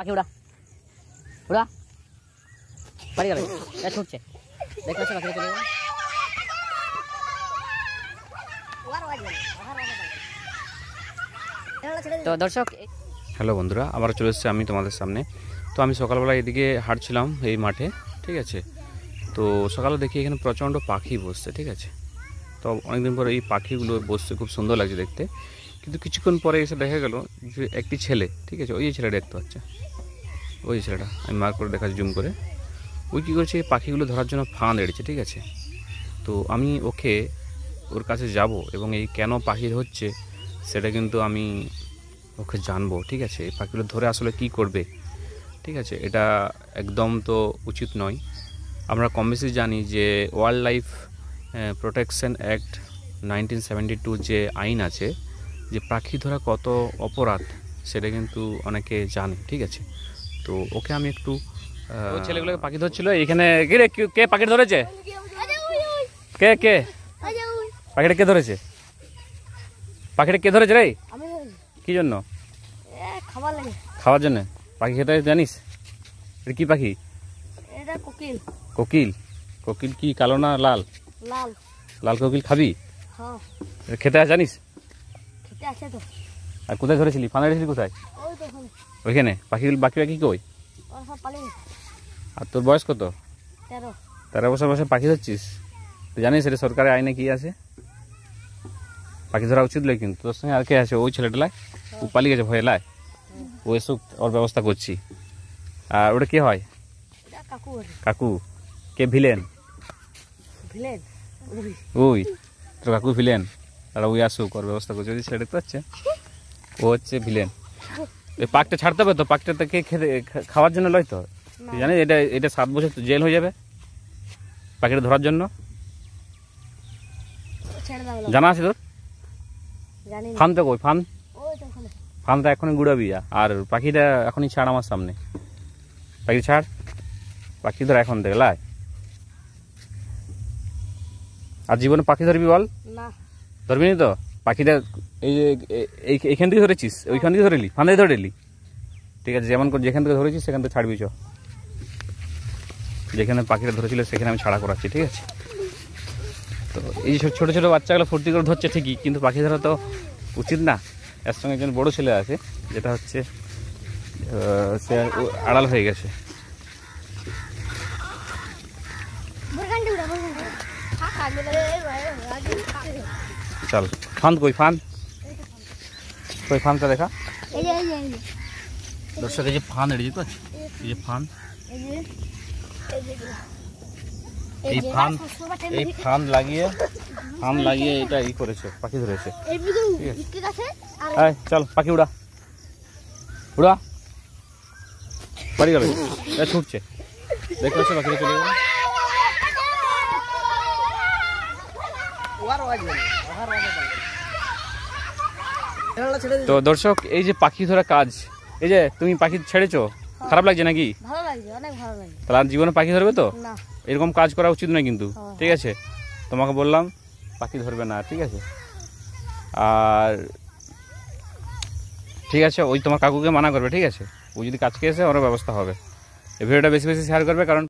পাখি উড়া উড়া বাড়ি গেল ছুটছে দেখতে পাচ্ছ পাখি চলে গেল। তো দর্শক হ্যালো বন্ধুরা, আবার চলে এসেছি আমি তোমাদের সামনে। তো আমি সকালবেলা এদিকে হাঁটছিলাম এই মাঠে, ঠিক আছে। তো সকালে দেখি এখানে প্রচণ্ড পাখি বসছে, ঠিক আছে। তো অনেকদিন পরে এই পাখিগুলো বসছে, খুব সুন্দর লাগছে দেখতে। কিন্তু কিছুক্ষণ পরে এসে দেখা গেল যে একটি ছেলে, ঠিক আছে, ওই ছেলেটা দেখতে পাচ্ছে, ওই ছেলেটা আমি মার্ক করে দেখাচ্ছি জুম করে। ওই কী করছে, এই পাখিগুলো ধরার জন্য ফাঁদ এড়েছে, ঠিক আছে। তো আমি ওর কাছে যাব এবং এই কেন পাখি হচ্ছে সেটা কিন্তু আমি ওকে জানবো, ঠিক আছে। এই পাখিগুলো ধরে আসলে কি করবে, ঠিক আছে। এটা একদম তো উচিত নয়। আমরা কম বেশি জানি যে ওয়াইল্ড লাইফ প্রোটেকশন অ্যাক্ট 1972 যে আইন আছে, যে পাখি ধরা কত অপরাধ সেটা কিন্তু অনেকে জানে, ঠিক আছে। তো ওকে আমি একটু ওই ছেলেগুলোকে পাখি ধরছিল এখানে। কে পাখি ধরেছে? কে কে পাখিটা কে ধরেছে? পাখিটা কে ধরেছে রে? কি জন্য? খাওয়ার জন্য। পাখি খেতে জানিস? এটা কি পাখি? কোকিল। কোকিল? কোকিল কি কালো না লাল? লাল। লাল কোকিল খাবি? খেতে জানিস? আর কোথায় ধরেছিলি? ফাঁদা ধরেছিলি কোথায়? ওইখানে। বাকি পাখি কই? আর তোর বয়স কত? 13 বছর বয়সে পাখি ধরছিস? তুই জানিস এটা সরকারের আইনে কি আছে? পাখি ধরা উচিত নয়। কিন্তু তোর সঙ্গে আর কে আছে? ওই ছেলেটা লাই, ও পালিয়ে গেছে ভয়ে লাই, ও এসব ওর ব্যবস্থা করছি। আর ওটা কে হয়? কাকু। কে ভিলেন? ওই তোর কাকু ভিলেন। আর ওই আসুক, ওর ব্যবস্থা করছে। ওই ছেলেটা দেখতে পাচ্ছে, ও হচ্ছে ভিলেন। এই পাকটা ছাড়তে হবে তো, পাকটা কে খাওয়ার জন্য লয় তো। তুই জানিস এটা 7 বছর জেল হয়ে যাবে পাখিটা ধরার জন্য। জানা আছে তোর? ফান তো কই? ফানটা এখনই গুড়াবি। আর পাখিটা এখনই ছাড় আমার সামনে। পাখি ছাড়, পাখি ধর এখন থেকে লাই। আর জীবনে পাখি ধরবি বল? ধরবি নি তো? পাখিটা এই যে এইখান থেকে ধরেছিস, ওইখান থেকে ধরেলি, ফান্দে ধরেলি, ঠিক আছে। যেখান থেকে ধরেছিস সেখান থেকে ছাড়বি। চ, যেখানে পাখিটা ধরেছিল সেখানে আমি ছাড়া করাচ্ছি, ঠিক আছে। তো এই ছোট ছোট বাচ্চাগুলো ফুর্তি করে ধরছে ঠিকই, কিন্তু পাখি ধরা তো উচিত না। এর সঙ্গে একজন বড় ছেলে আছে, যেটা হচ্ছে সে আড়াল হয়ে গেছে। চল, ফান কই? ফানটা দেখা। দর্শক এই যে ফান এড়িয়ে তো, এই যে ফান, এই ফান লাগিয়ে এটা ই করেছে, পাখি ধরেছে। চল পাখি উড়া বাড়ি গেল, ছুটছে দেখতে পাচ্ছ, পাখিটা চলে গেল। তো দর্শক এই যে পাখি ধরা কাজ, এই যে তুমি পাখি ছেড়েছো, খারাপ লাগছে নাকি? তাহলে আর জীবনে পাখি ধরবে তো? এরকম কাজ করা উচিত নয় কিন্তু, ঠিক আছে। তোমাকে বললাম পাখি ধরবে না, ঠিক আছে। আর ঠিক আছে, ওই তোমার কাকুকে মানা করবে, ঠিক আছে। ও যদি কাজকে এসে ওর ব্যবস্থা হবে। এই ভিডিওটা বেশি বেশি শেয়ার করবে, কারণ